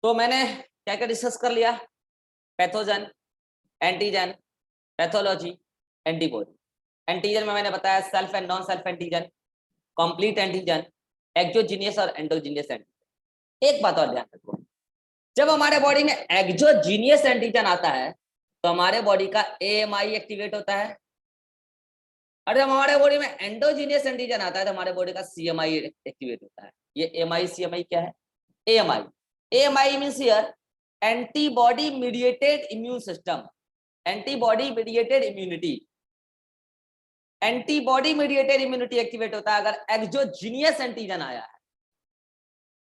तो मैंने क्या क्या डिस्कस कर लिया? Pathogen, antigen, pathology, antibody. Antigen में मैंने बताया self and non self antigen, complete antigen, exogenous और एंडोजीनियस एंटीजन। एक बात और ध्यान रखो, जब हमारे बॉडी में एक्सोजीनियस एंटीजन आता है तो हमारे बॉडी का एएमआई एक्टिवेट होता है, और जब हमारे बॉडी में एंडोजीनियस एंटीजन आता है तो हमारे बॉडी का सीएमआई एक्टिवेट होता है। ये एएमआई सीएमआई क्या है? AMI, AMI means here antibody mediated immune system, antibody mediated immunity. Antibody mediated immunity activate होता है अगर एक्सोजीनियस एंटीजन आया है,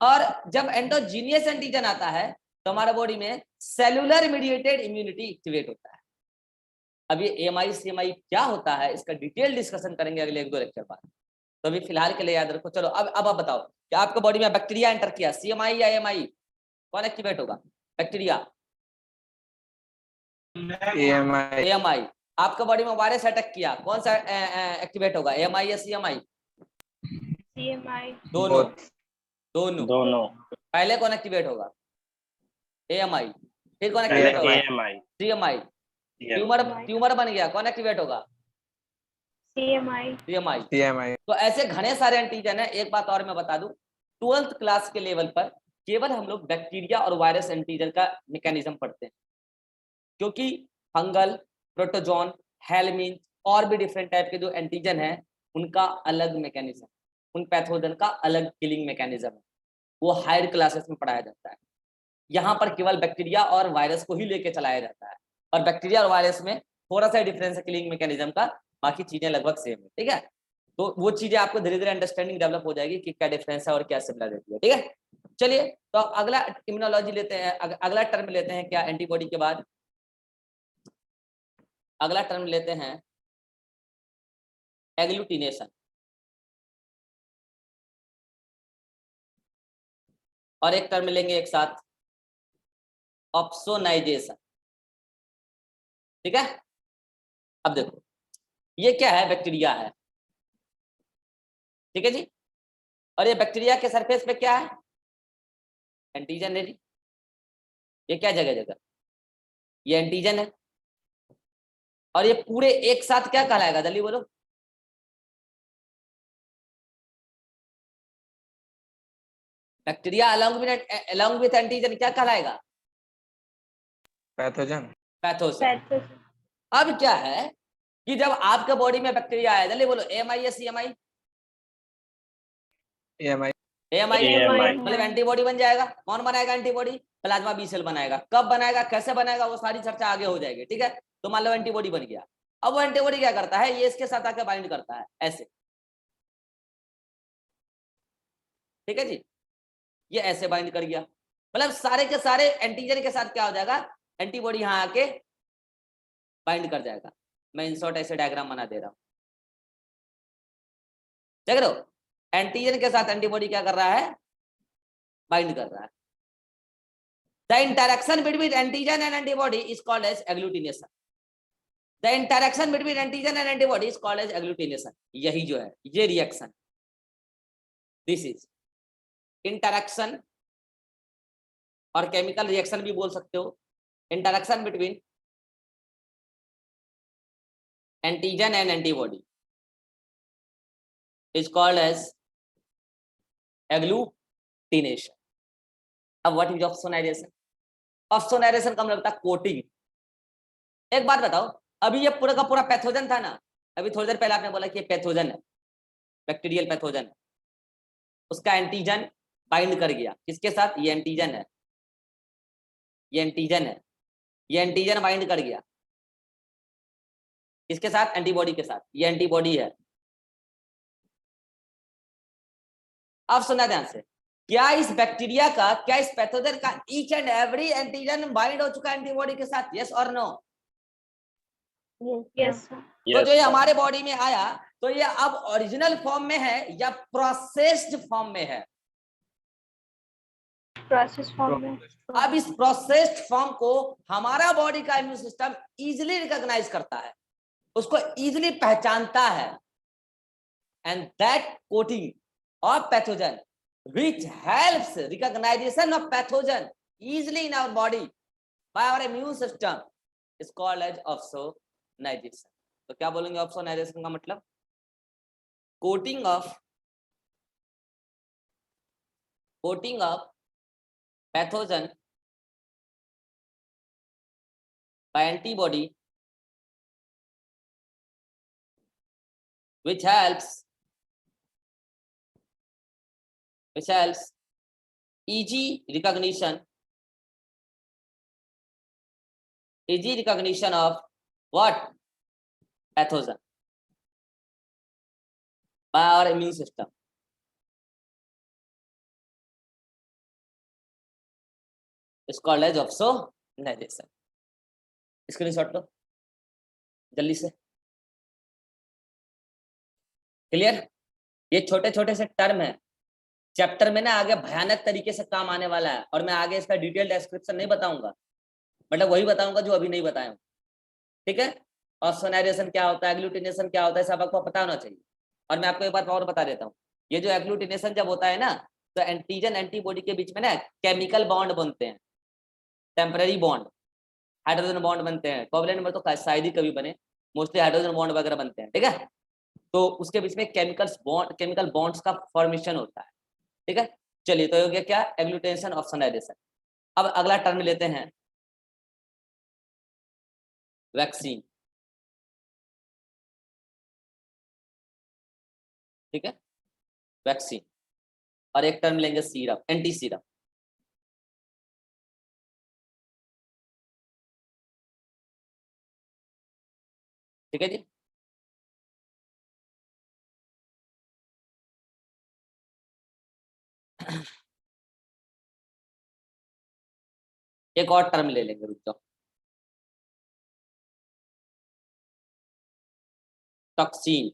और जब एंडोजीनियस एंटीजन आता है तो हमारे बॉडी में सेलुलर मीडिएटेड इम्यूनिटी एक्टिवेट होता है। अब ये एएमआई सीएमआई क्या होता है इसका डिटेल डिस्कशन करेंगे अगले 1-2 लेक्चर बाद, तो अभी फिलहाल के लिए याद रखो। चलो अब आप बताओ कि आपका बॉडी में बैक्टीरिया एंटर किया, सीएमआई या एएमआई कौन एक्टिवेट होगा? Bacteria, AMI. आपका बॉडी में वायरस अटैक किया, कौन सा एक्टिवेट होगा? एएमआई या सीएमआई? सीएमआई। दोनों। पहले कौन एक्टिवेट होगा? एएमआई। फिर कौन एक्टिवेट होगा? सीएमआई। ट्यूमर बन गया, कौन एक्टिवेट होगा? सीएमआई। तो ऐसे घने सारे एंटीजन है। एक बात और मैं बता दूं, 12th क्लास के लेवल पर केवल हम लोग बैक्टीरिया और वायरस एंटीजन का मैकेनिज्म पढ़ते हैं, क्योंकि फंगल, प्रोटोजोन, हेलमिन और भी डिफरेंट टाइप के जो एंटीजन है उनका अलग मैकेनिज्म, उन पैथोजन का अलग किलिंग मैकेनिज्म है, वो हायर क्लासेस में पढ़ाया जाता है। यहाँ पर केवल बैक्टीरिया और वायरस को ही लेके चलाया जाता है, और बैक्टीरिया और वायरस में थोड़ा सा डिफरेंस है किलिंग मैकेनिज्म का, बाकी चीजें लगभग सेम है। ठीक है, तो वो चीजें आपको धीरे धीरे अंडरस्टैंडिंग डेवलप हो जाएगी कि क्या डिफरेंस है और क्या सिमिलरिटी है। ठीक है, चलिए तो अगला इम्यूनोलॉजी लेते हैं, अगला टर्म लेते हैं क्या एंटीबॉडी के बाद? अगला टर्म लेते हैं एग्लूटिनेशन, और एक टर्म लेंगे एक साथ ऑप्सोनाइजेशन। ठीक है, अब देखो ये क्या है? बैक्टीरिया है, ठीक है जी, और ये बैक्टीरिया के सरफेस पे क्या है? एंटीजन है जी। ये क्या जगह जगह? ये एंटीजन है, और ये पूरे एक साथ क्या कहलाएगा? जल्दी बोलो। बैक्टीरिया along with एंटीजन क्या कहलाएगा? पैथोजन। पैथोजन। अब क्या है कि जब आपके बॉडी में बैक्टीरिया आया, जल्दी बोलो, एएमआई या सीएमआई? एएमआई। एएमआई मतलब एंटीबॉडी बन जाएगा। कौन बनाएगा एंटीबॉडी? प्लाज्मा बी सेल बनाएगा। कब बनाएगा, कैसे बनाएगा, वो सारी चर्चा आगे हो जाएगी। ठीक है, तो मान लो एंटीबॉडी बन गया, अब वो एंटीबॉडी क्या करता है? ये इसके साथ आके बाइंड करता है ऐसे। ठीक है जी, ये ऐसे बाइंड कर गया, मतलब सारे के सारे एंटीजन के साथ क्या हो जाएगा? एंटीबॉडी यहाँ आके बाइंड कर जाएगा। मैं इंसर्ट ऐसे डायग्राम बना दे रहा हूं, देख रहे हो? एंटीजन के साथ एंटीबॉडी क्या कर रहा है? बाइंड कर रहा है। The interaction between antigen and antibody is called as agglutination. The interaction between antigen and antibody is called as agglutination. यही जो है ये रिएक्शन, दिस इज इंटरेक्शन, और केमिकल रिएक्शन भी बोल सकते हो। Interaction between antigen and antibody is called as agglutination. अब what is opsonization? ऑप्सोनाइजेशन का मतलब होता है कोटिंग। एक बात बताओ, अभी ये पूरा का पूरा पैथोजन था ना, अभी थोड़ी देर पहले आपने बोला कि ये पैथोजन है, बैक्टीरियल पैथोजन है, उसका एंटीजन बाइंड कर गया किसके साथ? ये एंटीजन है, ये एंटीजन है, ये एंटीजन बाइंड कर गया किसके साथ? एंटीबॉडी के साथ। ये एंटीबॉडी है। अब सुना ध्यान से, क्या इस बैक्टीरिया का, क्या इस पैथोजन का each and every antigen bind हो चुका है एंटीबॉडी के साथ? यस और नो? यस। तो जो ये हमारे बॉडी में आया तो ये अब ओरिजिनल फॉर्म में है या प्रोसेस्ड फॉर्म में है? प्रोसेस फॉर्म में। अब इस प्रोसेस्ड फॉर्म को हमारा बॉडी का इम्यून सिस्टम इजीली रिकॉग्नाइज करता है, उसको इजीली पहचानता है, and that coating of pathogen which helps recognition of pathogen easily in our body by our immune system is called as opsonization. तो क्या बोलेंगे opsonization का मतलब? coating of pathogen by antibody which helps easy recognition of what? Pathogen by our immune system. It's called as opsonization. Screenshot लो जल्दी से। Clear? ये छोटे छोटे से टर्म है, चैप्टर में ना आगे भयानक तरीके से काम आने वाला है, और मैं आगे इसका डिटेल डिस्क्रिप्शन नहीं बताऊंगा, मतलब वही बताऊंगा जो अभी नहीं बताया हूं। ठीक है? ऑप्सोनाइजेशन क्या होता है, एग्लूटिनेशन क्या होता है, सब आपको पता होना चाहिए। और मैं आपको एक बात और बता देता हूँ, ये जो एग्लूटिनेशन जब होता है ना, तो एंटीजन एंटीबॉडी के बीच में ना केमिकल बॉन्ड बनते हैं, टेम्पररी बॉन्ड, हाइड्रोजन बॉन्ड बनते हैं। कोवलेंट में तो शायद ही कभी बने, मोस्टली हाइड्रोजन बॉन्ड वगैरह बनते हैं। ठीक है? तो उसके बीच में केमिकल बॉन्ड्स का फॉर्मेशन होता है। ठीक है? चलिए, तो हो गया क्या? Agglutination, opsonization. अब अगला टर्म लेते हैं, वैक्सीन। ठीक है? वैक्सीन। और एक टर्म लेंगे सीरम, एंटी सीरम। ठीक है जी? एक और टर्म ले लेंगे, रुक जाओ, टॉक्सिन।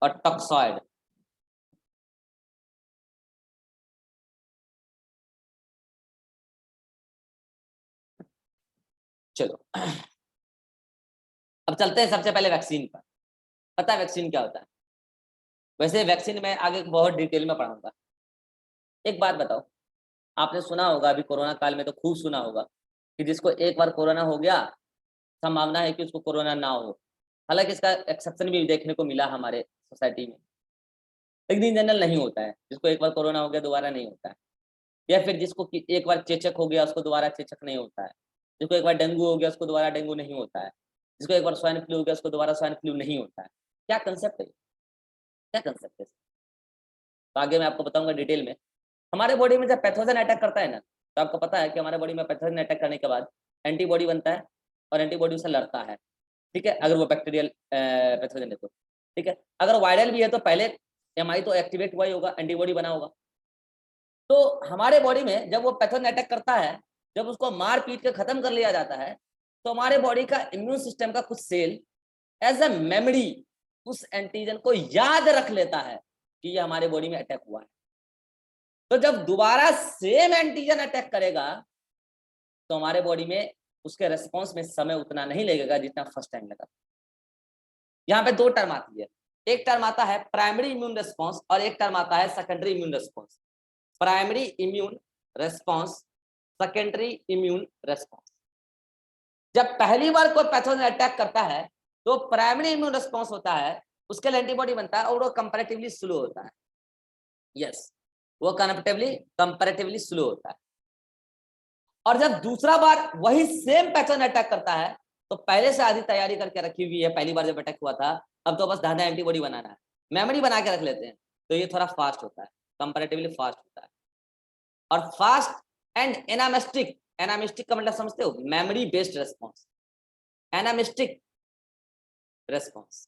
और टॉक्सॉइड। चलो अब चलते हैं सबसे पहले वैक्सीन पर। पता है वैक्सीन क्या होता है? वैसे वैक्सीन में आगे बहुत डिटेल में पढ़ाऊंगा। एक बात बताओ, आपने सुना होगा अभी कोरोना काल में तो खूब सुना होगा कि जिसको एक बार कोरोना हो गया, संभावना है कि उसको कोरोना ना हो। हालांकि इसका एक्सेप्शन भी देखने को मिला हमारे सोसाइटी में, लेकिन इन जनरल नहीं होता है। जिसको एक बार कोरोना हो गया दोबारा नहीं होता है, या फिर जिसको एक बार चेचक हो गया उसको दोबारा चेचक नहीं होता है, जिसको एक बार डेंगू हो गया उसको दोबारा डेंगू नहीं होता है, जिसको एक बार स्वाइन फ्लू हो गया उसको दोबारा स्वाइन फ्लू नहीं होता है। क्या कंसेप्ट है? क्या कंसेप्ट है? तो आगे मैं आपको बताऊंगा डिटेल में। हमारे बॉडी में जब पैथोजन अटैक करता है ना, तो आपको पता है कि हमारे बॉडी में पैथोजन अटैक करने के बाद एंटीबॉडी बनता है, और एंटीबॉडी से लड़ता है। ठीक है? अगर वो बैक्टीरियल पैथोजन है तो। ठीक है? अगर वायरल भी है तो पहले एमआई तो एक्टिवेट हुआ ही होगा, एंटीबॉडी बना होगा। तो हमारे बॉडी में जब वो पैथोजन अटैक करता है, जब उसको मार पीट के खत्म कर लिया जाता है, तो हमारे बॉडी का इम्यून सिस्टम का कुछ सेल एज अ मेमोरी उस एंटीजन को याद रख लेता है कि ये हमारे बॉडी में अटैक हुआ है। तो जब दोबारा सेम एंटीजन अटैक करेगा, तो हमारे बॉडी में उसके रेस्पॉन्स में समय उतना नहीं लगेगा जितना फर्स्ट टाइम लगा। यहाँ पे दो टर्म आती है, एक टर्म आता है प्राइमरी इम्यून रेस्पॉन्स और एक टर्म आता है secondary immune response. Primary immune response, secondary immune response. जब पहली बार कोई पैथोजन अटैक करता है तो प्राइमरी इम्यून रेस्पॉन्स होता है, उसके लिए एंटीबॉडी बनता है और वो कंपैरेटिवली स्लो होता है। यस, वो कंपैरेटिवली स्लो होता है। और जब दूसरा बार वही सेम पैथोजन अटैक करता है, तो पहले से आधी तैयारी करके रखी हुई है, पहली बार जब अटैक हुआ था, अब तो बस धाधा एंटीबॉडी बनाना है, मेमोरी बना के रख लेते हैं, तो ये थोड़ा फास्ट होता है, कंपैरेटिवली फास्ट होता है। और फास्ट एंड एनामिस्टिक, एनामिस्टिक का मतलब समझते हो? Memory based response, anamnestic response,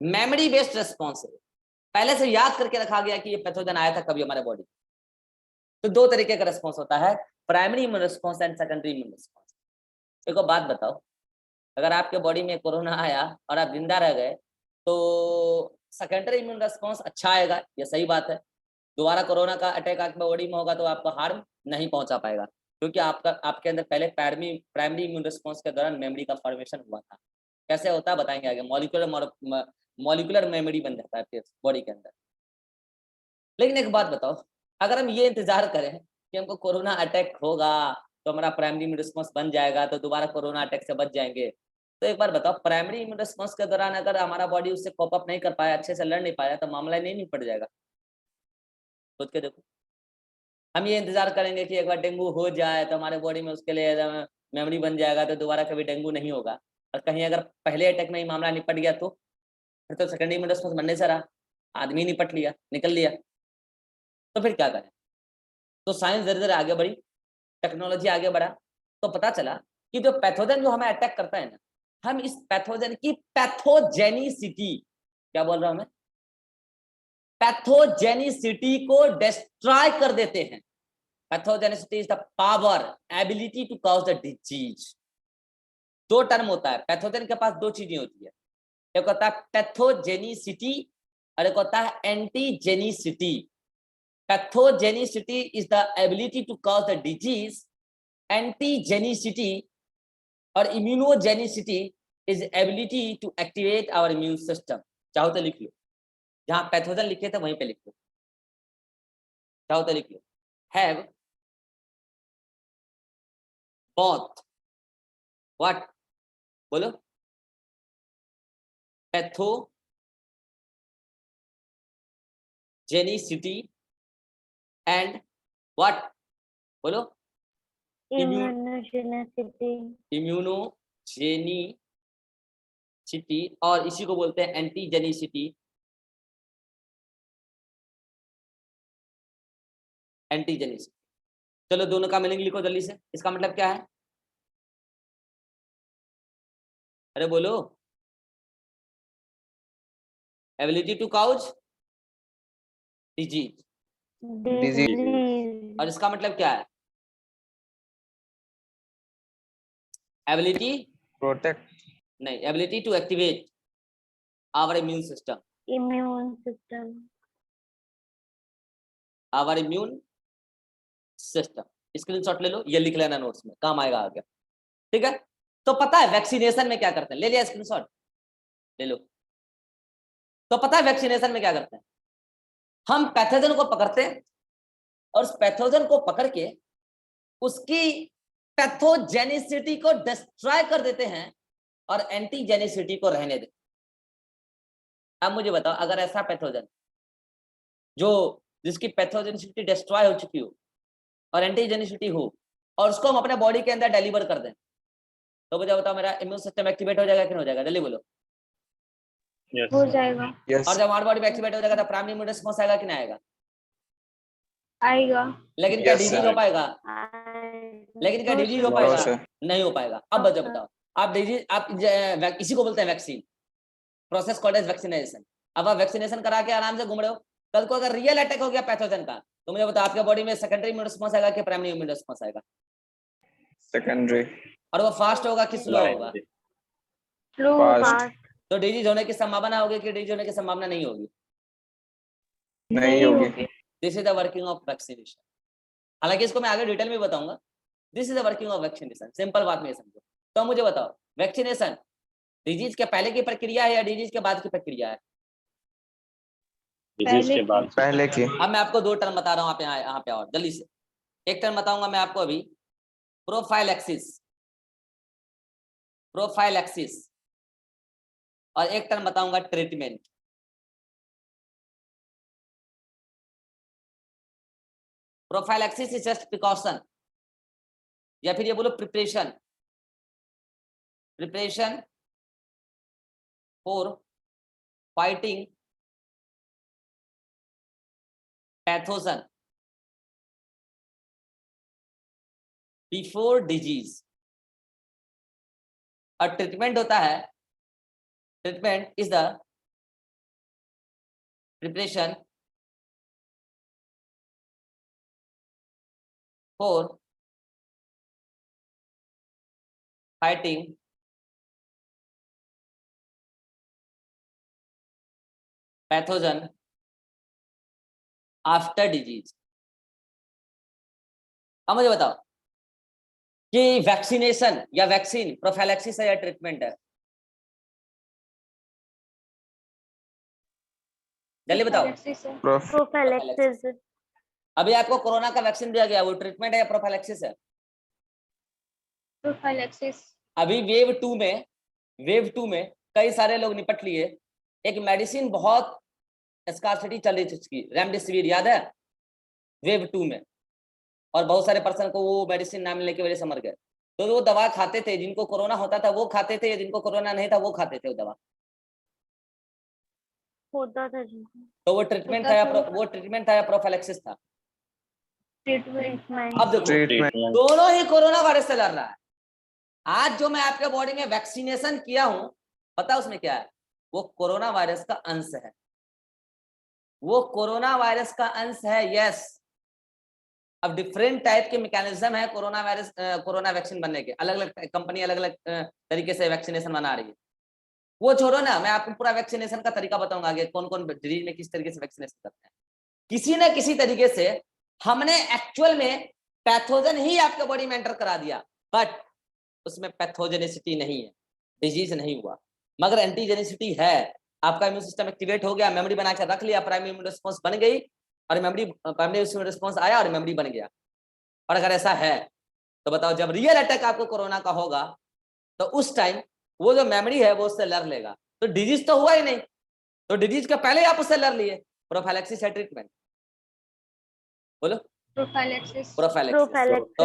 memory based response है, पहले से याद करके रखा गया कि ये पैथोजन आया था कभी हमारे बॉडी। तो दो तरीके का रेस्पॉन्स होता है, primary immune response and secondary immune response. एक बात बताओ, अगर आपके बॉडी में कोरोना आया और आप जिंदा रह गए, तो सेकेंडरी इम्यून रेस्पॉन्स अच्छा आएगा, ये सही बात है। दोबारा कोरोना का अटैक आपके बॉडी में होगा तो आपको हार्म नहीं पहुंचा पाएगा, क्योंकि आपके अंदर पहले प्राइमरी इम्यून रेस्पॉन्स के दौरान मेमोरी का फॉर्मेशन हुआ था। कैसे होता है बताएंगे आगे, मॉलिक्यूलर मेमोरी बन जाता है फिर बॉडी के अंदर। लेकिन एक बात बताओ, अगर हम ये इंतजार करें कि हमको कोरोना अटैक होगा तो हमारा प्राइमरी इम्यून रिस्पॉन्स बन जाएगा तो दोबारा कोरोना अटैक से बच जाएंगे, तो एक बार बताओ प्राइमरी इम्यून रिस्पॉन्स के दौरान अगर हमारा बॉडी उससे कॉप अप नहीं कर पाया, अच्छे से लड़ नहीं पाया, तो मामला नहीं निपट जाएगा? सोच के देखो। हम ये इंतजार करेंगे कि एक बार डेंगू हो जाए तो हमारे बॉडी में उसके लिए मेमोरी बन जाएगा तो दोबारा कभी डेंगू नहीं होगा, और कहीं अगर पहले अटैक में ही मामला निपट गया तो फिर तो सेकेंडरी इम्यून रिस्पॉन्स बनने से रहा, आदमी निपट लिया, निकल लिया, तो फिर क्या करें? तो साइंस धीरे धीरे आगे बढ़ी, टेक्नोलॉजी आगे बढ़ा, तो पता चला कि जो पैथोजन जो हमें अटैक करता है ना, हम इस पैथोजन की पैथोजेनिसिटी, क्या बोल रहा हूं मैं, पैथोजेनिसिटी को डिस्ट्रॉय कर देते हैं। Pathogenicity is the power, ability to cause the disease. दो टर्म होता है, पैथोजन के पास दो चीजें होती है, एक होता है पैथोजेनिसिटी और एक होता है antigenicity. Pathogenicity is the ability to cause the disease, antigenicity और immunogenicity is ability to activate our immune system. चाहो तो लिख लो, जहां पैथोजन लिखे थे वहीं पे लिख लो, चाहो तो लिख लो, हैव both what, बोलो, पैथोजेनिसिटी एंड what, बोलो, इम्यूनोजेनिसिटी और इसी को बोलते हैं एंटीजेनिसिटी। एंटीजेनिसिटी, चलो दोनों का मीनिंग लिखो जल्दी से, इसका मतलब क्या है? अरे बोलो, एबिलिटी टू काउज डिजीज, और इसका मतलब क्या है? एबिलिटी प्रोटेक्ट, नहीं, ability to activate our immune system, our immune system. Screenshot ले लो, ये लिख लेना नोट्स में, काम आएगा आगे, ठीक है? तो पता है वैक्सीनेशन में क्या करते हैं, ले लिया स्क्रीनशॉट, ले लो। तो पता है वैक्सीनेशन में क्या करते हैं, हम पैथोजन को पकड़ते हैं और उस पैथोजन को पकड़ के उसकी पैथोजेनिसिटी को डिस्ट्रॉय कर देते हैं और एंटीजेनिसिटी को रहने देते। अब मुझे बताओ, अगर ऐसा पैथोजन जो जिसकी पैथोजेनिसिटी डिस्ट्रॉय हो चुकी हो और एंटीजेनिसिटी हो और उसको हम अपने बॉडी के अंदर डिलीवर कर दें, तो मुझे बताओ मेरा इम्यून सिस्टम एक्टिवेट हो जाएगा कि नहीं हो जाएगा? जल्दी बोलो। हो जाएगा, और जब हमारी बॉडी में एक्टिवेट हो जाएगा तो प्राइमरी इम्यून रिस्पांस आएगा कि नहीं आएगा? आएगा, लेकिन क्या डिजीज हो पाएगा? लेकिन क्या डिजीज हो पाएगा? नहीं हो पाएगा। अब बताओ, आप डिजीज, आप इसी को बोलते हैं vaccine, process called as vaccination. अब आप वैक्सीनेशन करा के आराम से घूम रहे हो, कल को अगर रियल अटैक हो गया पैथोजन का, तो मुझे बताओ आपके बॉडी में सेकेंडरी इम्यून रिस्पांस आएगा कि प्राइमरी इम्यून रिस्पांस आएगा? सेकेंडरी। और वो फास्ट होगा कि स्लो होगा? स्लो, फास्ट, तो डिजीज होने की संभावना होगी कि डिजीज होने की संभावना नहीं होगी? नहीं होगी। This is the working of vaccination. हालांकि इसको मैं आगे डिटेल में बताऊंगा। This is the working of vaccination, simple बात में समझो। तो मुझे बताओ, वैक्सीनेशन डिजीज के पहले की प्रक्रिया है या डिजीज के बाद की प्रक्रिया है? डिजीज के बाद, पहले की। अब मैं आपको दो टर्म बता रहा हूँ, आप यहाँ पे और जल्दी से। एक टर्म बताऊंगा मैं आपको अभी, प्रोफाइलैक्सिस, प्रोफाइलैक्सिस, और एक टर्म बताऊंगा treatment. Prophylaxis is just precaution, या फिर ये बोलो preparation, preparation for fighting pathogen before disease. और ट्रीटमेंट होता है, treatment is the preparation for fighting pathogen after disease. अब मुझे बताओ कि वैक्सीनेशन या वैक्सीन प्रोफाइलैक्सिस है या ट्रीटमेंट है? जल्दी बताओ। Prophylaxis है। प्रोफिलैक्सिस। अभी आपको कोरोना का वैक्सीन दिया गया, वो ट्रीटमेंट है या प्रोफाइलैक्सिस है? Prophylaxis। अभी वेव टू में कई सारे लोग निपट लिए। एक मेडिसिन बहुत स्कार्सिटी चल रही थी उसकी, रेमडेसिविर, याद है? वेव टू में, और बहुत सारे पर्सन को वो मेडिसिन ना मिलने की वजह से मर गए। तो वो दवा खाते थे, जिनको कोरोना होता था वो खाते थे, जिनको कोरोना नहीं था वो खाते थे वो दवा। होता था जी। तो वो ट्रीटमेंट था या प्रोफाइलैक्सिस था? ट्रीटमेंट। अब देखो ट्रीटमेंट। दोनों ही कोरोना वायरस से लड़ रहा है। आज जो मैं आपके बॉडी में वैक्सीनेशन किया हूं, पता उसमें क्या है? वो कोरोना वायरस का अंश है, वो कोरोना वायरस का अंश है, यस। अब डिफरेंट टाइप के मैकेनिज्म है कोरोना वैक्सीन बनने के, अलग अलग कंपनी अलग अलग तरीके से वैक्सीनेशन बना रही है। वो छोड़ो ना, मैं आपको पूरा वैक्सीनेशन का तरीका बताऊंगा आगे, कौन कौन डिजीज में किस तरीके से वैक्सीनेशन करते हैं। किसी न किसी तरीके से हमने एक्चुअल में पैथोजन ही आपके बॉडी में एंटर करा दिया, बट उसमें पैथोजेनिसिटी नहीं है, डिजीज नहीं हुआ, मगर एंटीजेनिसिटी है। आपका इम्यून सिस्टम एक्टिवेट हो गया, मेमोरी बना के रख लिया, प्राइमरी इम्यून रिस्पांस बन गई, और प्राइमरी इम्यून रिस्पांस आया और मेमोरी बन गया। और अगर ऐसा है तो बताओ, जब रियल अटैक आपको कोरोना का होगा तो उस टाइम वो जो मेमोरी है वो उससे लड़ लेगा। तो डिजीज तो हुआ ही नहीं, तो डिजीज के पहले आप उससे लड़ लिए। प्रोफाइलैक्सिस है ट्रीटमेंट, बोलो। Prophylaxis। प्रोफाइलैक्सिस तो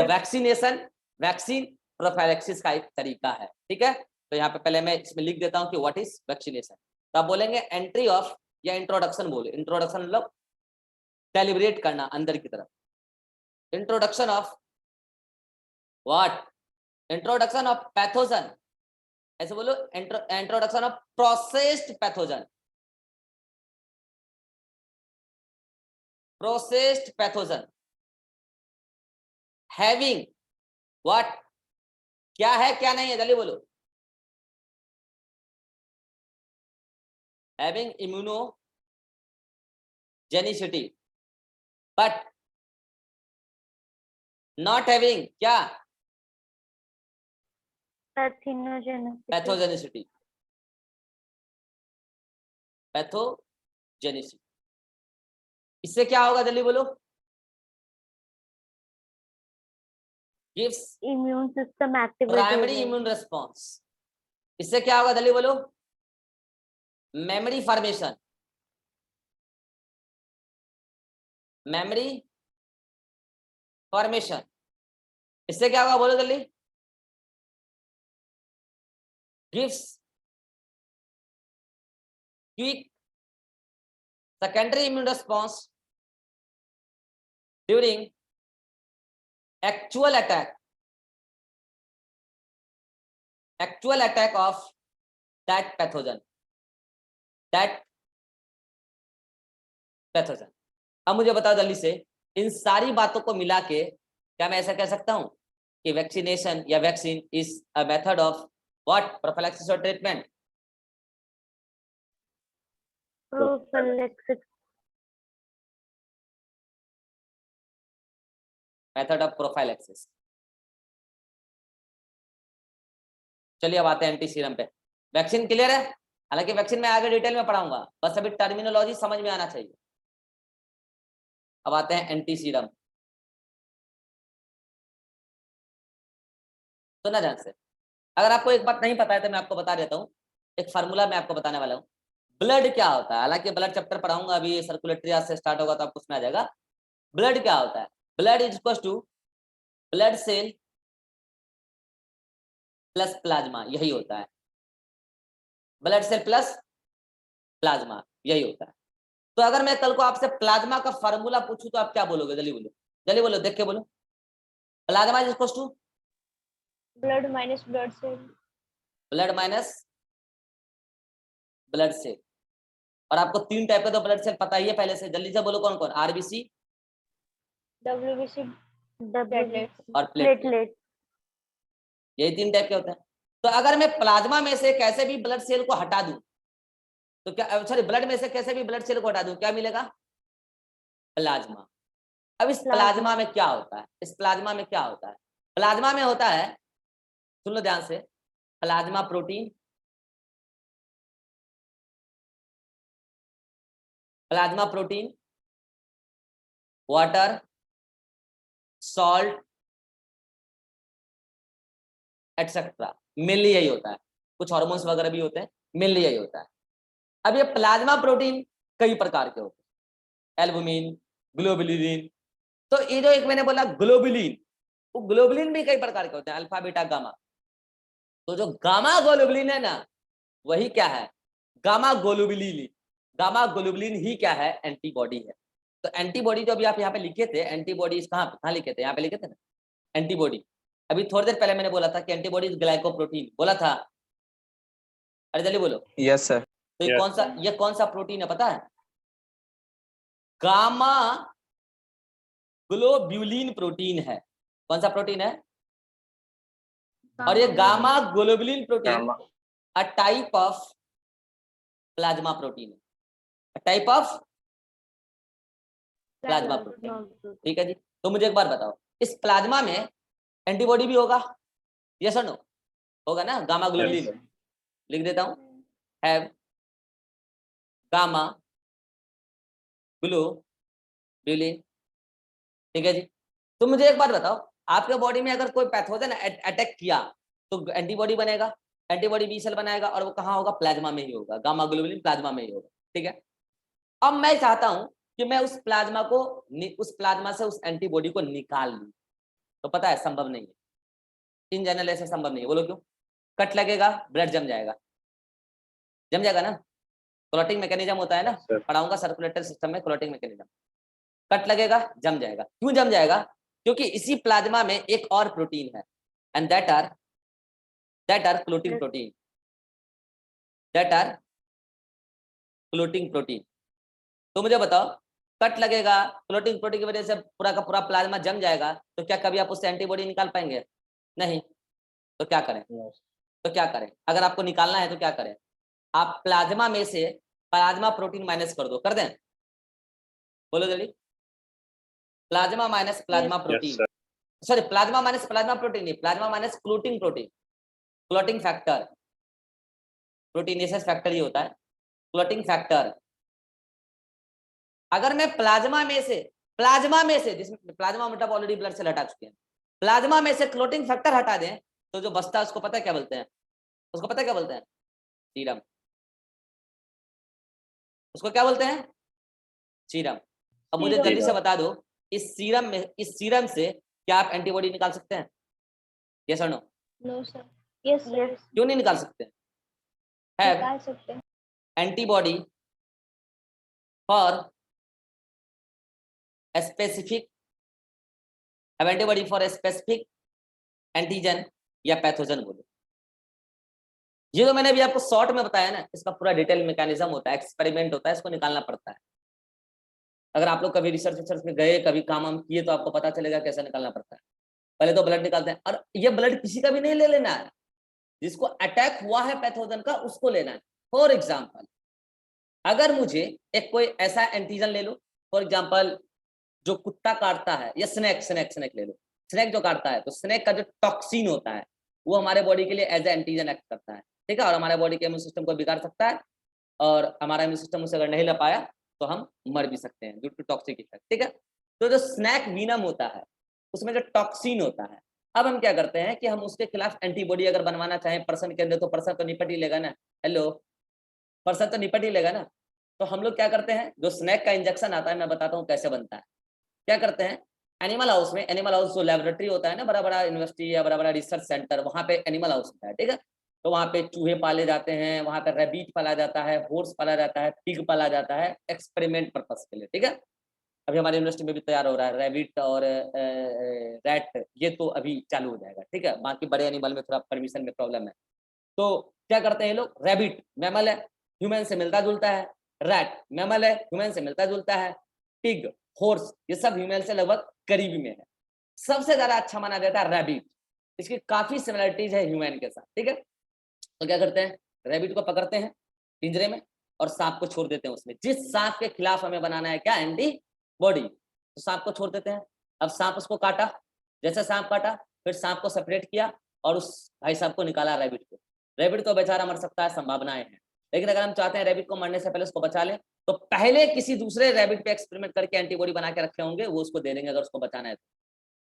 वैक्सीन प्रोफाइलैक्सिस का एक तरीका है, ठीक है। तो यहाँ पे पहले मैं इसमें लिख देता हूँ कि व्हाट इज वैक्सीनेशन। तो आप बोलेंगे एंट्री ऑफ या इंट्रोडक्शन, बोले इंट्रोडक्शन मतलब कैलिब्रेट करना अंदर की तरफ। Introduction of what? Introduction of pathogen, ऐसे बोलो। Introduction of processed pathogen, processed pathogen having what? क्या है क्या नहीं है, जल्दी बोलो। Having immunogenicity but not having क्या? पैथोजेनिसिटी। पैथोजेनिसिटी, इससे क्या होगा जल्दी बोलो? Gives immune system activate primary immune response. इससे क्या होगा जल्दी बोलो? Memory formation, memory formation. इससे क्या होगा बोलो जल्दी? Gives quick secondary immune response during actual attack of that pathogen। अब मुझे बताओ जल्दी से, इन सारी बातों को मिला के क्या मैं ऐसा कह सकता हूं कि वैक्सीनेशन या vaccine is a method of what? Prophylaxis और treatment. Prophylaxis. Method of prophylaxis. चलिए अब आते हैं एंटी सीरम पे। वैक्सीन क्लियर है? हालांकि वैक्सीन मैं आगे डिटेल में पढ़ाऊंगा, बस अभी टर्मिनोलॉजी समझ में आना चाहिए। अब आते हैं एंटी सीरम। तो ना ध्यान से, अगर आपको एक बात नहीं पता है तो मैं आपको बता देता हूँ। एक फार्मूला मैं आपको बताने वाला हूँ। ब्लड क्या होता है, हालांकि ब्लड चैप्टर पढ़ाऊंगा अभी, सर्कुलेटरी आज से स्टार्ट होगा तो आपको उसमें आ जाएगा। ब्लड क्या होता है? Blood is equal to blood cell plus plasma, यही होता है। ब्लड सेल प्लस प्लाज्मा, यही होता है। तो अगर मैं कल को आपसे प्लाज्मा का फार्मूला पूछूं तो आप क्या बोलोगे? जल्दी बोलो, जल्दी बोलो, देख के बोलो। Plasma is equal to blood minus blood cell. Blood minus blood cell. और आपको 3 टाइप का तो ब्लड सेल पता ही है पहले से, जल्दी से बोलो कौन कौन? आरबीसी, WBC, प्लेटलेट्स और प्लेटलेट, यही 3 टाइप के होते हैं। तो अगर मैं प्लाज्मा में से कैसे भी ब्लड सेल को हटा दूं तो क्या, सॉरी, ब्लड में से कैसे भी ब्लड सेल को हटा दूं, क्या मिलेगा? प्लाज्मा। अब इस प्लाज्मा में क्या होता है? इस प्लाज्मा में क्या होता है? प्लाज्मा में होता है, सुन लो ध्यान से, plasma protein, plasma protein, water, salt etcetera, mainly यही होता है। कुछ हार्मोन्स वगैरह भी होते हैं, मेनली यही होता है। अब ये प्लाज्मा प्रोटीन कई प्रकार के होते हैं, एल्बुमिन, ग्लोबुलिन। तो ये जो एक मैंने बोला ग्लोबुलिन, वो ग्लोबुलिन भी कई प्रकार के होते हैं, अल्फा बीटा गामा। तो जो गामा ग्लोबुलिन है ना, वही क्या है, गामा ग्लोबुलिन। गामा ग्लोबुलिन ही क्या है, एंटीबॉडी है। तो एंटीबॉडी जो अभी आप यहाँ पे लिखे थे, एंटीबॉडी कहाँ लिखे थे, यहाँ पे लिखे थे ना एंटीबॉडी। अभी थोड़ी देर पहले मैंने बोला था कि एंटीबॉडी ग्लाइकोप्रोटीन बोला था, अरे जल्दी बोलो। Yes sir. तो ये कौन सा प्रोटीन है पता है, गामा ग्लोब्यूलिन प्रोटीन है। कौन सा प्रोटीन है, और ये gamma globulin protein gamma a type of plasma protein है, टाइप ऑफ प्लाज्मा प्रोटीन। ठीक है जी। तो मुझे एक बार बताओ, इस प्लाज्मा में एंटीबॉडी भी होगा, यस और नो, होगा ना। गामा ग्लोबुलिन लिख देता हूं, हैव गामा ग्लोबुलिन। ठीक है जी। तो मुझे एक बात बताओ, आपके बॉडी में अगर कोई पैथोजन अटैक किया तो एंटीबॉडी बनेगा, एंटीबॉडी बी सेल बनाएगा, और वो कहाँ होगा, प्लाज्मा में ही होगा, गामा ग्लोबुलिन प्लाज्मा में ही होगा। ठीक है। अब मैं चाहता हूं कि मैं उस प्लाज्मा से उस एंटीबॉडी को निकाल लूं, तो पता है संभव नहीं है, इन जनरल ऐसा संभव नहीं है। बोलो क्यों, कट लगेगा, ब्लड जम जाएगा ना, क्लॉटिंग मैकेनिज्म होता है ना, पढ़ाऊंगा सर्कुलेटरी सिस्टम में क्लॉटिंग मैकेनिज्म। कट लगेगा, जम जाएगा। क्यों जम जाएगा, क्योंकि इसी प्लाज्मा में एक और प्रोटीन है, and that are clotting protein, तो मुझे बताओ, कट लगेगा, क्लोटिंग प्रोटीन की वजह से पूरा का पूरा प्लाज्मा जम जाएगा, तो क्या कभी आप उससे एंटीबॉडी निकाल पाएंगे, नहीं। तो क्या करें, अगर आपको निकालना है तो क्या करें, आप प्लाज्मा में से प्लाज्मा प्रोटीन माइनस कर दो, कर दें, बोलो जल्दी। Plasma minus plasma protein, sorry plasma minus plasma protein नहीं, plasma minus clotting protein, clotting factor, proteinases factor ही होता है, क्लोटिंग फैक्टर। अगर मैं प्लाज्मा में से जिसमें प्लाज्मा मतलब ऑलरेडी ब्लड सेल हटा चुके हैं, प्लाज्मा में से क्लोटिंग फैक्टर हटा दें, तो जो बचता है उसको पता है क्या बोलते हैं, सीरम। उसको क्या बोलते हैं, सीरम। अब मुझे जल्दी से बता दो, इस सीरम से क्या आप एंटीबॉडी निकाल सकते हैं, यस और no? No sir, yes sir, क्यों नहीं निकाल सकते? निकाल सकते हैं। Antibody for specific, antibody for specific antigen या पैथोजन बोलो। ये तो मैंने अभी आपको शॉर्ट में बताया ना, इसका पूरा डिटेल मैकेनिज्म होता है, एक्सपेरिमेंट होता है, इसको निकालना पड़ता है। अगर आप लोग कभी रिसर्च में गए, कभी काम किए, तो आपको पता चलेगा कैसे निकालना पड़ता है। पहले तो ब्लड निकालते हैं, और ये ब्लड किसी का भी नहीं ले लेना है, जिसको अटैक हुआ है पैथोजन का उसको लेना है। फॉर एग्जाम्पल, अगर मुझे एक कोई ऐसा एंटीजन ले लो, फॉर एग्जाम्पल जो कुत्ता काटता है, या स्नेक ले लो, स्नेक जो काटता है, तो स्नेक का जो टॉक्सिन होता है वो हमारे बॉडी के लिए एज ए एंटीजन एक्ट करता है, ठीक है, और हमारे बॉडी के इम्यून सिस्टम को बिगाड़ सकता है, और हमारा इम्यून सिस्टम उसे अगर नहीं ले पाया तो हम मर भी सकते हैं ड्यू टू टॉक्सिक इफेक्ट, ठीक है। तो जो स्नेक वीनम होता है उसमें जो टॉक्सिन होता है, अब हम क्या करते हैं कि हम उसके खिलाफ एंटीबॉडी अगर बनवाना चाहें पर्सन के अंदर, तो पर्सन तो निपट ही लेगा ना, हेलो, पर्सन तो निपट ही लेगा ना। तो हम लोग क्या करते हैं, जो स्नेक का इंजेक्शन आता है, मैं बताता हूँ कैसे बनता है। क्या करते हैं, एनिमल हाउस में, एनिमल हाउस जो लेबोरेटरी होता है ना, बड़ा बड़ा यूनिवर्सिटी या बड़ा बड़ा रिसर्च सेंटर, वहाँ पे एनिमल हाउस होता है, ठीक है। तो वहाँ पे चूहे पाले जाते हैं, वहाँ पे रैबिट पाला जाता है, हॉर्स पाला जाता है, पिग पाला जाता है, एक्सपेरिमेंट पर्पस के लिए, ठीक है। अभी हमारी यूनिवर्सिटी में भी तैयार हो रहा है रैबिट और रैट, ये तो अभी चालू हो जाएगा, ठीक है। बाकी बड़े एनिमल में थोड़ा परमिशन में प्रॉब्लम है। तो क्या करते हैं लोग, रैबिट मैमल है, ह्यूमन से मिलता जुलता है, रैट मैमल है, ह्यूमन से मिलता जुलता है, पिग, हॉर्स, ये सब ह्यूमन से लगभग करीबी में है। सबसे ज्यादा अच्छा माना जाता है रैबिट, इसकी काफी सिमिलरिटीज है ह्यूमन के साथ, ठीक है। तो क्या करते हैं, रैबिट को पकड़ते हैं पिंजरे में और सांप को छोड़ देते हैं उसमें, जिस सांप के खिलाफ हमें बनाना है क्या, एंटीबॉडी, तो सांप को छोड़ देते हैं। अब सांप उसको काटा, जैसे सांप काटा, फिर सांप को सेपरेट किया और उस भाई साहब को निकाला रैबिट को। रैबिट तो बेचारा मर सकता है, संभावनाएं हैं, लेकिन अगर हम चाहते हैं रैबिट को मरने से पहले उसको बचा लें, तो पहले किसी दूसरे रैबिट पे एक्सपेरिमेंट करके एंटीबॉडी बना के रखे होंगे, वो उसको दे देंगे अगर उसको बचाना है तो।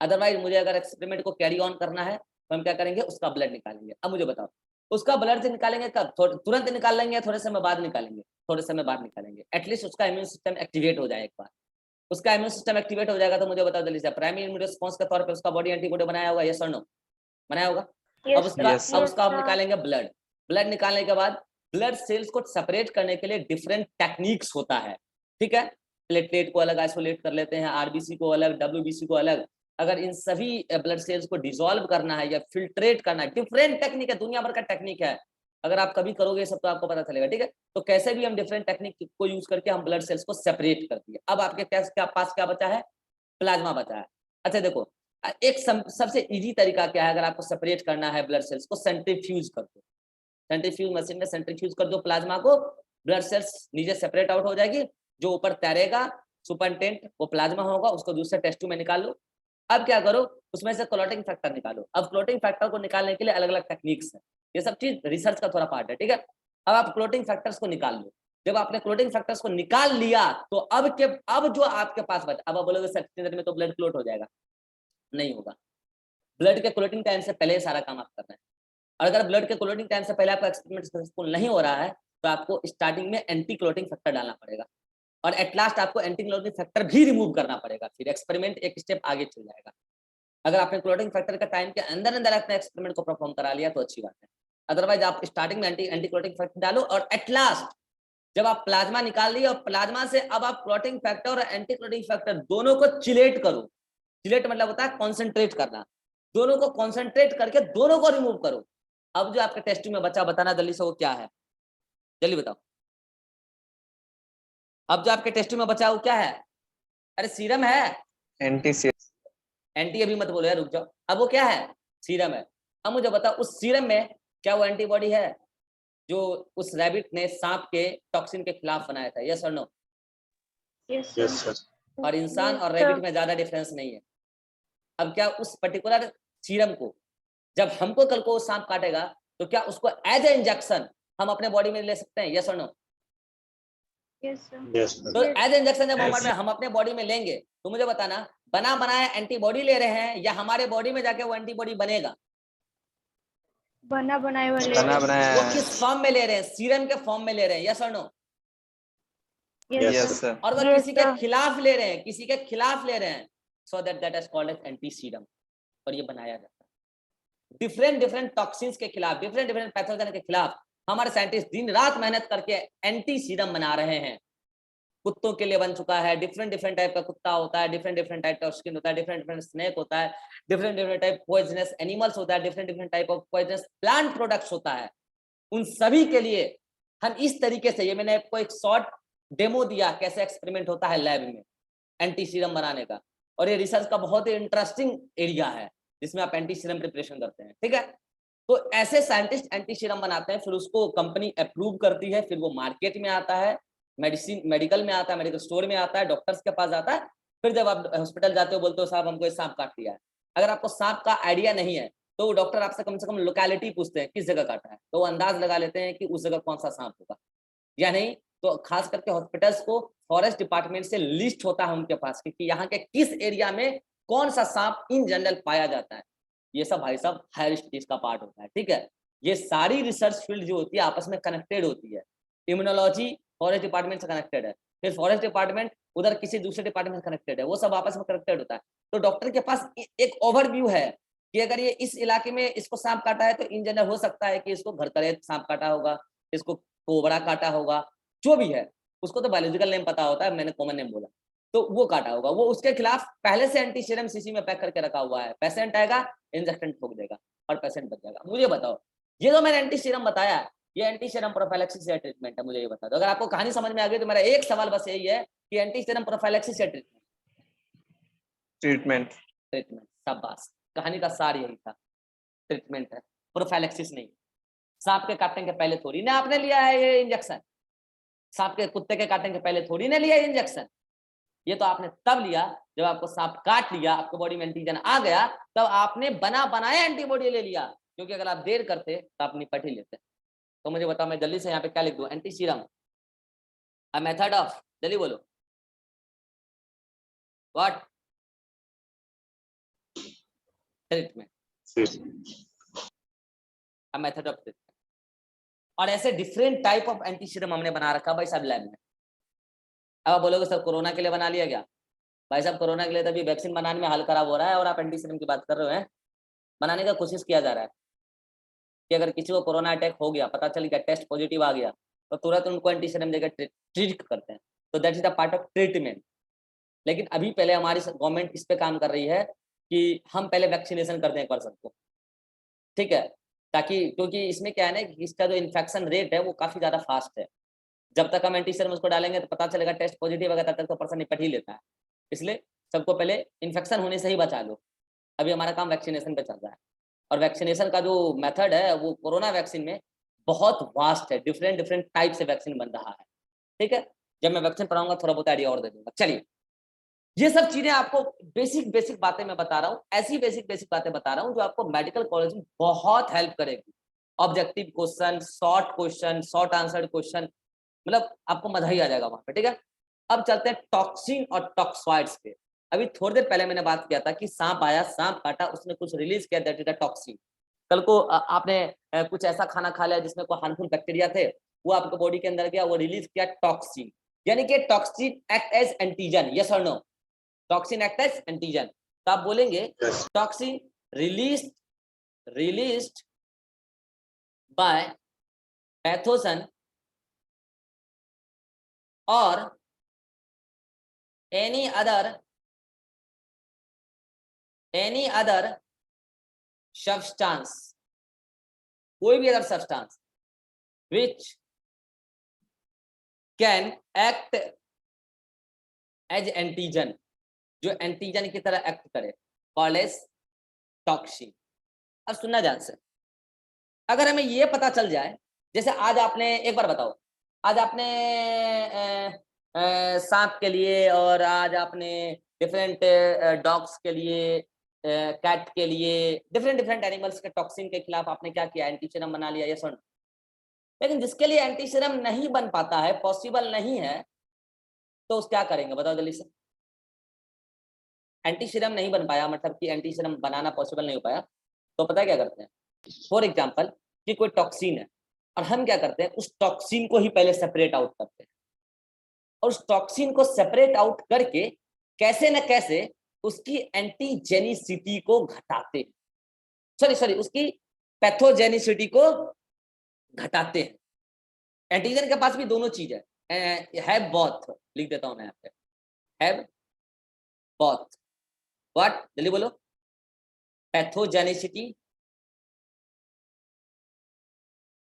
अदरवाइज मुझे अगर एक्सपेरिमेंट को कैरी ऑन करना है तो हम क्या करेंगे, उसका ब्लड निकालेंगे। अब मुझे बताओ, उसका ब्लड से निकालेंगे कब? तुरंत निकाल लेंगे, थोड़े समय बाद निकालेंगे? थोड़े समय बाद निकालेंगे। एटलीस्ट उसका इम्यून सिस्टम एक्टिवेट हो जाए एक बार। उसका इम्यून सिस्टम एक्टिवेट हो जाएगा तो मुझे बताओ जल्दी से, प्राइमरी इम्यून रिस्पांस के तौर पे उसका बॉडी एंटीबॉडी बनाया होगा, यस और नो? बनाया होगा। अब उसका हम निकालेंगे ब्लड। ब्लड निकालने के बाद ब्लड सेल्स को सेपरेट करने के लिए डिफरेंट टेक्निक्स होता है, ठीक है। प्लेटलेट को अलग आइसोलेट कर लेते हैं, आरबीसी को अलग, डब्ल्यूबीसी को अलग। अगर इन सभी ब्लड सेल्स को डिसॉल्व करना है या फिल्ट्रेट करना है, डिफरेंट टेक्निक है, दुनिया भर का टेक्निक है। अगर आप कभी करोगे सब तो आपको पता चलेगा, ठीक है। तो कैसे भी हम डिफरेंट टेक्निक को यूज करके हम ब्लड सेल्स को सेपरेट करती है। अब आपके पास क्या बचा है? प्लाज्मा बचा है। अच्छा देखो, एक सबसे इजी तरीका क्या है अगर आपको सेपरेट करना है ब्लड सेल्स को? सेंट्रीफ्यूज कर दो। सेंट्रीफ्यूज मशीन में सेंट्रीफ्यूज कर दो प्लाज्मा को, ब्लड सेल्स नीचे सेपरेट आउट हो जाएगी, जो ऊपर तैरेगा सुपरटेंट वो प्लाज्मा होगा, उसको दूसरे टेस्ट ट्यूब में निकाल लो। अब क्या करो, उसमें से क्लॉटिंग फैक्टर निकालो। अब क्लॉटिंग फैक्टर को निकालने के लिए अलग अलग टेक्निक्स है, ये सब चीज रिसर्च का थोड़ा पार्ट है, ठीक है। अब आप क्लॉटिंग फैक्टर्स को निकाल लो। जब आपने क्लॉटिंग फैक्टर्स को निकाल लिया तो अब जो आपके पास बचा, अब आप बोलोगे सर इतनी देर में तो ब्लड क्लॉट हो जाएगा, नहीं होगा। ब्लड के क्लॉटिंग टाइम से पहले सारा काम आप करना है। और अगर ब्लड के क्लॉटिंग टाइम से पहले आपका एक्सपेरिमेंट सक्सेसफुल नहीं हो रहा है तो आपको स्टार्टिंग में एंटी क्लॉटिंग फैक्टर डालना पड़ेगा, और एट लास्ट आपको एंटी क्लॉटिंग फैक्टर भी रिमूव करना पड़ेगा, फिर एक्सपेरिमेंट एक स्टेप आगे चल जाएगा। अगर आपने क्लॉटिंग फैक्टर का टाइम के अंदर अपने एक्सपेरिमेंट को परफॉर्म करा लिया तो अच्छी बात है। अदरवाइज आप स्टार्टिंग में एंटी क्लॉटिंग फैक्टर डालो, और एट लास्ट जब आप प्लाज्मा निकाल लिए और प्लाज्मा से अब आप क्लॉटिंग फैक्टर और एंटी क्लॉटिंग फैक्टर दोनों को चिलेट करो। चिलेट मतलब होता है कॉन्सेंट्रेट करना, दोनों को कॉन्सेंट्रेट करके दोनों को रिमूव करो। अब जो आपके टेस्ट में बचा, बताना जल्दी से वो क्या है, जल्दी बताओ। अब जो आपके टेस्ट में बचा वो क्या है? अरे सीरम है। एंटी अभी मत बोलो यार, रुक जाओ। अब वो क्या है? सीरम है। अब मुझे बताओ उस सीरम में क्या वो एंटीबॉडी है जो उस रैबिट ने सांप के टॉक्सिन के खिलाफ बनाया था, यस और नो? Yes sir. और इंसान और रैबिट में ज्यादा डिफरेंस नहीं है। अब क्या उस पर्टिकुलर सीरम को जब हमको कल को सांप काटेगा तो क्या उसको एज ए इंजेक्शन हम अपने बॉडी में ले सकते हैं, यस और नो? Yes sir. तो एज ए इंजेक्शन जब हम अपने बॉडी में लेंगे तो मुझे बताना, बना बनाया एंटीबॉडी ले रहे हैं या हमारे बॉडी में जाके वो एंटीबॉडी बनेगा? बना बनाया वो किस फॉर्म में ले रहे हैं? सीरम के फॉर्म में ले रहे हैं, यस और नो? Yes sir. और वह किसी के खिलाफ ले रहे हैं, किसी के खिलाफ ले रहे हैं, so that is called as anti serum. और ये बनाया जाता है डिफरेंट टॉक्सिन्स के खिलाफ, डिफरेंट पैथोजन के खिलाफ। हमारे साइंटिस्ट दिन रात मेहनत करके एंटी सीरम बना रहे हैं। कुत्तों के लिए बन चुका है, डिफरेंट टाइप का कुत्ता होता है, डिफरेंट टाइप का स्किन होता है, डिफरेंट स्नेक होता है, डिफरेंट टाइप पॉइजनस एनिमल्स होता है, different type of poisonous plant products होता है। उन सभी के लिए हम इस तरीके से, ये मैंने आपको एक शॉर्ट डेमो दिया कैसे एक्सपेरिमेंट होता है लैब में एंटी सीरम बनाने का। और ये रिसर्च का बहुत ही इंटरेस्टिंग एरिया है जिसमें आप एंटी सीरम प्रिपरेशन करते हैं, ठीक है। तो ऐसे साइंटिस्ट एंटी सीरम बनाते हैं, फिर उसको कंपनी अप्रूव करती है, फिर वो मार्केट में आता है, मेडिकल में आता है, मेडिकल स्टोर में आता है, डॉक्टर्स के पास आता है। फिर जब आप हॉस्पिटल जाते हो बोलते हो साहब हमको सांप काट लिया है, अगर आपको सांप का आइडिया नहीं है तो डॉक्टर आपसे कम से कम लोकेलिटी पूछते हैं किस जगह काटा है, तो वो अंदाज लगा लेते हैं कि उस जगह कौन सा सांप होगा या नहीं। तो खास करके हॉस्पिटल्स को फॉरेस्ट डिपार्टमेंट से लिस्ट होता है उनके पास कि यहाँ के किस एरिया में कौन सा सांप इन जनरल पाया जाता है। ये सब भाई साहब हायर स्टडीज का पार्ट होता है, ठीक है। ये सारी रिसर्च फील्ड जो होती है आपस में कनेक्टेड होती है। इम्यूनोलॉजी फॉरेस्ट डिपार्टमेंट से कनेक्टेड है, फिर फॉरेस्ट डिपार्टमेंट उधर किसी दूसरे डिपार्टमेंट से कनेक्टेड है, वो सब आपस में कनेक्टेड होता है। तो डॉक्टर के पास एक ओवरव्यू है कि अगर ये इस इलाके में इसको सांप काटा है तो इन जनरल हो सकता है कि इसको घरतरेत सांप काटा होगा, इसको कोबरा काटा होगा, जो भी है उसको तो बायोलॉजिकल नेम पता होता है, मैंने कॉमन नेम बोला, तो वो काटा होगा। वो उसके खिलाफ पहले से एंटी सीरम शीशी में पैक करके रखा हुआ है, पेशेंट आएगा इंजेक्शन ठोक देगा और पेशेंट बच जाएगा। मुझे बताओ ये जो मैंने एंटी सीरम बताया ये एंटी सीरम प्रोफाइलैक्सिस या ट्रीटमेंट है, मुझे ये बता दो। अगर आपको कहानी समझ में आ गई तो मेरा एक सवाल बस यही है कि एंटी सीरम प्रोफाइलैक्सिस या ट्रीटमेंट? शाबाश, कहानी का सार यही था, ट्रीटमेंट है, प्रोफाइलैक्सिस नहीं। सांप के काटने के पहले थोड़ी ना आपने लिया है ये इंजेक्शन, सांप के कुत्ते के काटने के पहले थोड़ी ना लिया इंजेक्शन, ये तो आपने तब लिया जब आपको सांप काट लिया, आपको बॉडी में एंटीजन आ गया, तब आपने बना बनाया एंटीबॉडी ले लिया। क्योंकि अगर आप देर करते तो आप निपट ही लेते। तो मुझे बताओ, मैं जल्दी से यहाँ पे क्या लिख दूं? Anti serum, a method of, जल्दी बोलो, what? Treatment, a method of treatment. और ऐसे different type of anti serum हमने बना रखा भाई साहब लैब में। अब आप बोलोगे सर कोरोना के लिए बना लिया क्या? भाई साहब कोरोना के लिए तभी वैक्सीन बनाने में हाल खराब हो रहा है और आप एंटी सीरम की बात कर रहे हो हैं। बनाने का कोशिश किया जा रहा है कि अगर किसी को कोरोना अटैक हो गया, पता चल गया, टेस्ट पॉजिटिव आ गया, तो तुरंत उनको एंटी सीरम देकर ट्रीट करते हैं। तो that is the part of treatment. लेकिन अभी पहले हमारी गवर्नमेंट इस पे काम कर रही है कि हम पहले वैक्सीनेशन कर दें एक बार सबको, ठीक है, ताकि क्योंकि इसमें क्या है ना कि इसका जो इन्फेक्शन रेट है वो काफी ज्यादा फास्ट है। जब तक हम एंटी सीरम उसको डालेंगे तो पता चलेगा टेस्ट पॉजिटिव अगर तब तक तो पर्सन निपट ही लेता है। इसलिए सबको पहले इन्फेक्शन होने से ही बचा लो। अभी हमारा काम वैक्सीनेशन पे चल रहा है और वैक्सीनेशन का जो मेथड है वो कोरोना वैक्सीन में बहुत वास्ट है, डिफरेंट डिफरेंट टाइप से वैक्सीन बन रहा है, ठीक है। जब मैं वैक्सीन पढ़ाऊंगा थोड़ा बहुत आइडिया और दे दूंगा। चलिए, ये सब चीजें आपको बेसिक बेसिक बातें मैं बता रहा हूँ, ऐसी बेसिक बेसिक बातें बता रहा हूँ जो आपको मेडिकल कॉलेज में बहुत हेल्प करेगी। Objective question, short answered question, मतलब आपको मजा ही आ जाएगा वहां पे, ठीक है। अब चलते हैं टॉक्सिन और टॉक्सॉइड्स पे। अभी थोड़ी देर पहले मैंने बात किया था कि सांप आया, सांप काटा, उसने कुछ रिलीज किया, दैट इज द टॉक्सिन। कल को आपने कुछ ऐसा खाना खा लिया जिसमें कोई हार्मफुल बैक्टीरिया थे, वो आपके बॉडी के अंदर गया, वो रिलीज किया टॉक्सिन। यानी कि toxin act as antigen, yes और no? Toxin act as antigen. तो आप बोलेंगे toxin released by pathogen or any other substance, कोई भी other substance which can act as antigen, जो एंटीजन की तरह एक्ट करे, called as टॉक्सिन। अब सुनना ध्यान से, अगर हमें ये पता चल जाए, जैसे आज आपने एक बार बताओ, आज आपने सांप के लिए और आज आपने डिफरेंट डॉग्स के लिए, कैट के लिए, डिफरेंट एनिमल्स के टॉक्सिन के खिलाफ आपने क्या किया? एंटी सीरम बना लिया, यस और नो? लेकिन जिसके लिए एंटी सीरम नहीं बन पाता है, पॉसिबल नहीं है, तो उस क्या करेंगे बताओ जल्दी से? एंटी सीरम नहीं बन पाया, मतलब कि एंटी सीरम बनाना पॉसिबल नहीं हो पाया, तो पता है क्या करते हैं? फॉर एग्जाम्पल कि कोई टॉक्सिन है और हम क्या करते हैं, उस टॉक्सिन को ही पहले सेपरेट आउट करते हैं और उस टॉक्सिन को सेपरेट आउट करके कैसे न कैसे उसकी एंटीजेनिसिटी को घटाते हैं, सॉरी उसकी पैथोजेनिसिटी को घटाते हैं। एंटीजन के पास भी दोनों चीज है बोथ, लिख देता हूं मैं यहाँ पे, हैव बोथ। व्हाट? जल्दी बोलो, पैथोजेनिसिटी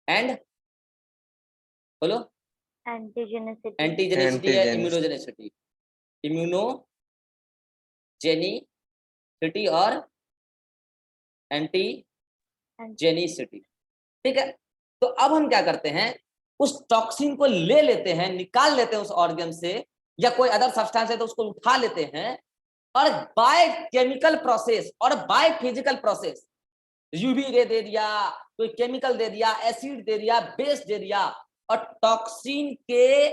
एंड बोलो एंटीजेनिसिटी है इम्यूनोजेनिसिटी, इम्यूनोजेनिसिटी और एंटीजेनिसिटी, ठीक है। तो अब हम क्या करते हैं, उस टॉक्सिन को ले लेते हैं, निकाल लेते हैं उस ऑर्गन से, या कोई अदर सब्सटेंस है तो उसको उठा लेते हैं और बाय केमिकल प्रोसेस और by physical process, UV ray दे दिया, कोई केमिकल दे दिया, एसिड दे दिया, बेस दे दिया, और टॉक्सिन के